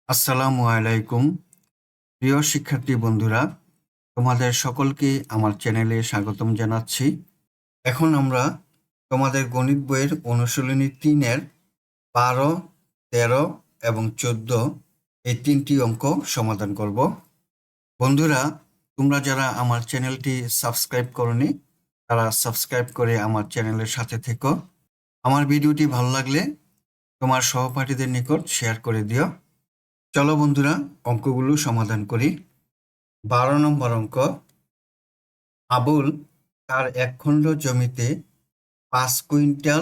আসসালামু আলাইকুম। প্রিয় শিক্ষার্থী বন্ধুরা, তোমাদের সকলকে আমার চ্যানেলে স্বাগতম জানাচ্ছি। এখন আমরা তোমাদের গণিত বইয়ের অনুশীলনী 3-এর 12, 13 এবং 14 এই 3টি অঙ্ক সমাধান করব। বন্ধুরা, তোমরা যারা আমার চ্যানেলটি সাবস্ক্রাইব করনি, তারা সাবস্ক্রাইব করে আমার চ্যানেলের সাথে থেকো। আমার ভিডিওটি ভালো লাগলে তোমার সহপাঠীদের নিকট শেয়ার করে দিও। চলো বন্ধুরা, অঙ্কগুলো সমাধান করি। 12 নম্বর অঙ্ক। আবুল তার 1 খণ্ড জমিতে 5 কুইন্টাল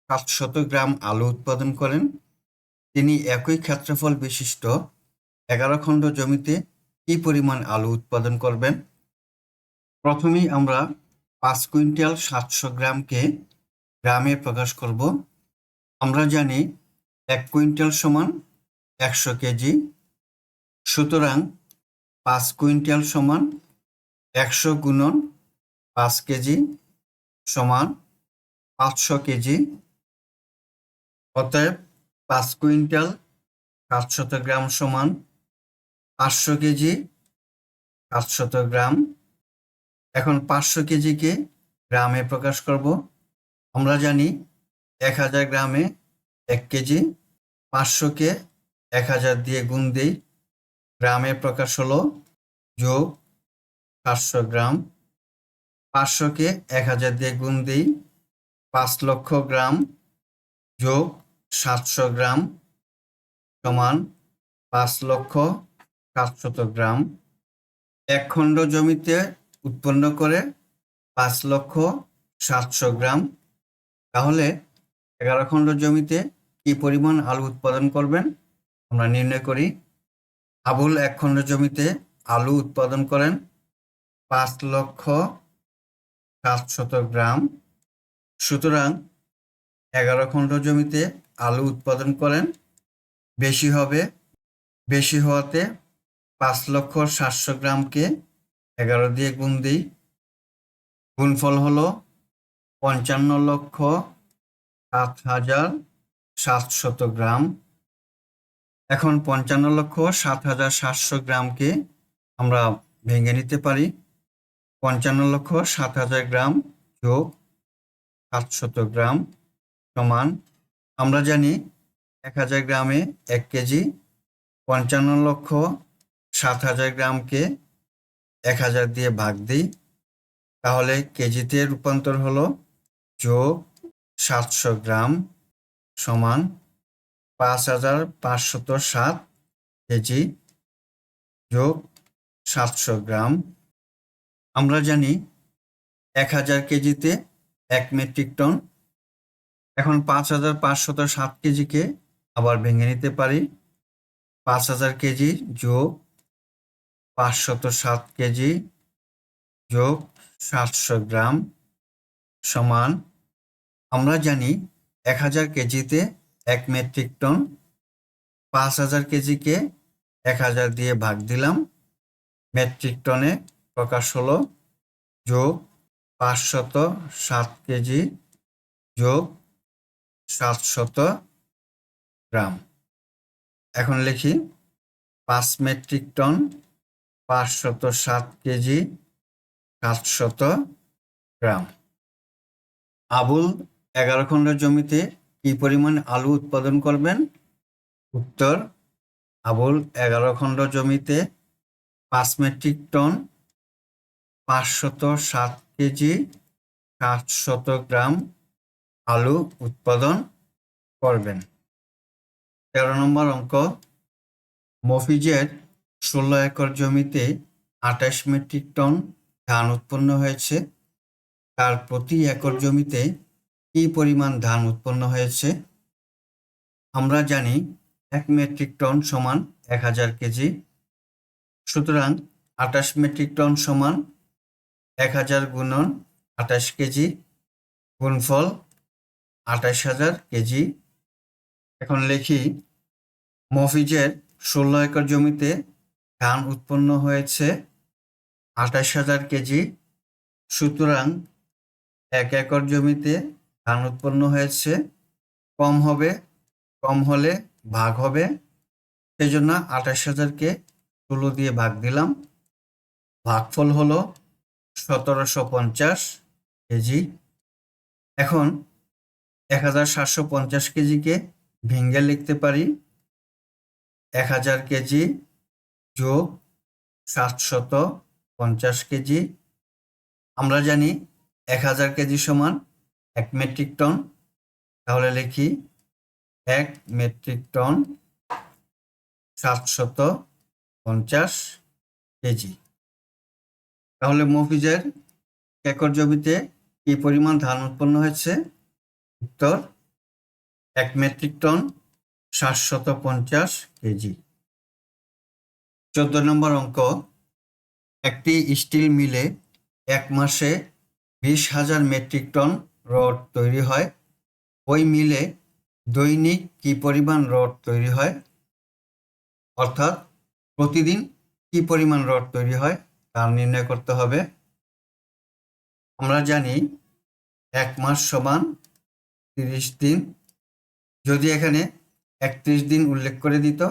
700 গ্রাম আলু উৎপাদন করেন। তিনি একই ক্ষেত্রফল বিশিষ্ট 11 খণ্ড জমিতে কি পরিমাণ আলু উৎপাদন করবেন? প্রথমেই আমরা 5 কুইন্টাল 700 গ্রামকে গ্রামে প্রকাশ করব। আমরা জানি 1 কুইন্টাল সমান 100 কেজি। সুতরাং 5 কুইন্টাল সমান 100 গুণন 5 কেজি সমান 500 কেজি। অতএব 5 কুইন্টাল 700 গ্রাম সমান 500 কেজি 700 গ্রাম। এখন 500 কেজিকে গ্রামে প্রকাশ করব। আমরা জানি 1000 গ্রামে 1 কেজি। 500কে 1000 দিয়ে গুণ দেই। গ্রামে প্রকাশ হলো যোগ 700 গ্রাম। 500কে 1000 দিয়ে গুণ দিই, 5 লক্ষ গ্রাম যোগ 700 গ্রাম সমান 5,700,000 গ্রাম। 1 খণ্ড জমিতে উৎপন্ন করে 5,700,000 গ্রাম। তাহলে 11 খণ্ড জমিতে কি পরিমাণ আলু উৎপাদন করবেন আমরা নির্ণয় করি। আবুল 1 খণ্ড জমিতে আলু উৎপাদন করেন 5,700,000 গ্রাম। সুতরাং 11 খণ্ড জমিতে আলু উৎপাদন করেন, বেশি হবে। বেশি হওয়াতে 5,700,000 গ্রামকে 11 দিয়ে গুণ দিই। গুণফল হলো 55,07,700 গ্রাম। এখন 55,07,700 গ্রামকে আমরা ভেঙে নিতে পারি। 55,07,000 গ্রাম যোগ 700 গ্রাম সমান, আমরা জানি 1000 গ্রামে 1 কেজি। 55,07,000 গ্রামকে 1000 দিয়ে ভাগ দিই, তাহলে কেজিতে রূপান্তর হলো যোগ 700 গ্রাম সমান 5,507 কেজি যোগ 700 গ্রাম। আমরা জানি 1000 কেজিতে 1 মেট্রিক টন। এখন 5,507 কেজিকে আবার ভেঙে নিতে পারি। 5,000 কেজি যোগ 507 কেজি যোগ 700 গ্রাম সমান, আমরা জানি 1000 কেজিতে 1 মেট্রিক টন। 5,000 কেজিকে 1000 দিয়ে ভাগ দিলাম, মেট্রিক টনে প্রকাশ হলো যোগ 507 কেজি যোগ 700 গ্রাম। এখন লিখি 5 মেট্রিক টন 507 কেজি 700 গ্রাম। আবুল 11 খণ্ড জমিতে কি পরিমাণ আলু উৎপাদন করবেন? উত্তর, আবুল 11 খণ্ড জমিতে 5 মেট্রিক টন 507 কেজি 700 গ্রাম আলু উৎপাদন করবেন। 13 নম্বর অঙ্ক। মফিজের 16 একর জমিতে 28 মেট্রিক টন ধান উৎপন্ন হয়েছে। তার প্রতি একর জমিতে কি পরিমাণ ধান উৎপন্ন হয়েছে? আমরা জানি 1 মেট্রিক টন সমান 1000 কেজি। সুতরাং 28 মেট্রিক টন সমান 1000 গুণন 28 কেজি গুণফল 28,000 কেজি। এখন লিখি মফিজের 16 একর জমিতে ধান উৎপন্ন হয়েছে 28,000 কেজি। সুতরাং 1 একর জমিতে ধান উৎপন্ন হয়েছে কম হবে, কম হলে ভাগ হবে। সেই জন্য 28,000-কে 16 দিয়ে ভাগ দিলাম। ভাগফল হলো 1750 কেজি। এখন 1750 কেজিকে ভেঙে লিখতে পারি 1000 কেজি যোগ 750 কেজি। আমরা জানি 1000 কেজি সমান 1 মেট্রিক টন। তাহলে লিখি 1 মেট্রিক টন 750 কেজি। তাহলে মফিজের একর জমিতে কি পরিমাণ ধান উৎপন্ন হয়েছে? উত্তর 1 মেট্রিক টন 750 কেজি। 14 নম্বর অঙ্ক, একটি স্টিল মিলে 1 মাসে 20,000 মেট্রিক টন রড তৈরি হয়। ওই মিলে দৈনিক কি পরিমাণ রড তৈরি হয়? অর্থাৎ প্রতিদিন কি পরিমাণ রড তৈরি হয় তা নির্ণয় করতে হবে। আমরা জানি 1 মাস সমান 30 দিন। যদি এখানে 31 দিন উল্লেখ করে দিত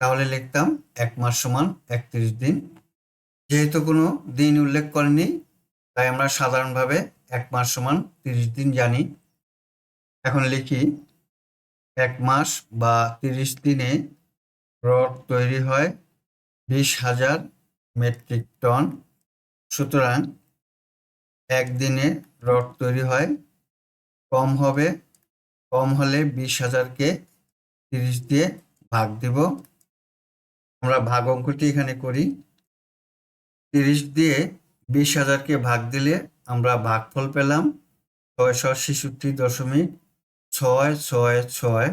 তাহলে লিখতাম 1 মাস সমান 31 দিন। যেহেতু কোনো দিন উল্লেখ করেনি তাই আমরা সাধারণভাবে 1 মাস সমান 30 দিন জানি। এখন লিখি 1 মাস বা 30 দিনে রড তৈরি হয় 20,000 মেট্রিক টন। সুতরাং একদিনে রড তৈরি হয় কম হবে, কম হলে 20,000-কে 30 দিয়ে ভাগ দিব। আমরা ভাগ অঙ্কটি এখানে করি। 30 দিয়ে 20,000-কে ভাগ দিলে আমরা ভাগফল পেলাম 666.666।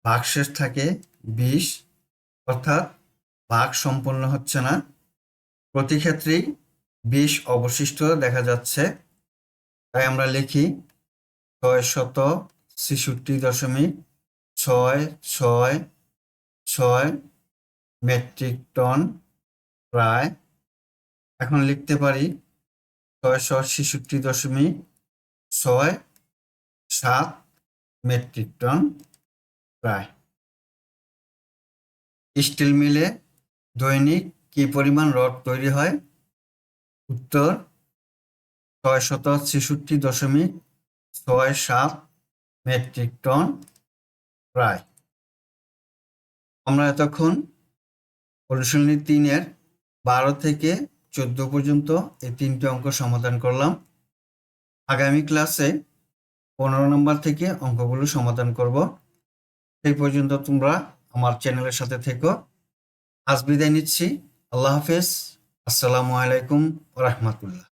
ভাগশেষ থাকে 20, অর্থাৎ ভাগ সম্পন্ন হচ্ছে না। প্রতি ক্ষেত্রেই 20 অবশিষ্ট দেখা যাচ্ছে। তাই আমরা লিখি 666.666 মেট্রিক টন প্রায়। এখন লিখতে পারি 666.67 মেট্রিক টন প্রায়। স্টিল মিলে দৈনিক কি পরিমাণ রড তৈরি হয়? উত্তর 666.67 মেট্রিক টন প্রায়। আমরা এতক্ষণ অনুশীলনী 3-এর 12 থেকে 14 পর্যন্ত এই 3টি অঙ্ক সমাধান করলাম। আগামী ক্লাসে 15 নম্বর থেকে অঙ্কগুলো সমাধান করব। সেই পর্যন্ত তোমরা আমার চ্যানেলের সাথে থেকো। আজ বিদায় নিচ্ছি। আল্লাহ হাফেজ। আসসালামু আলাইকুম ওয়া রাহমাতুল্লাহ।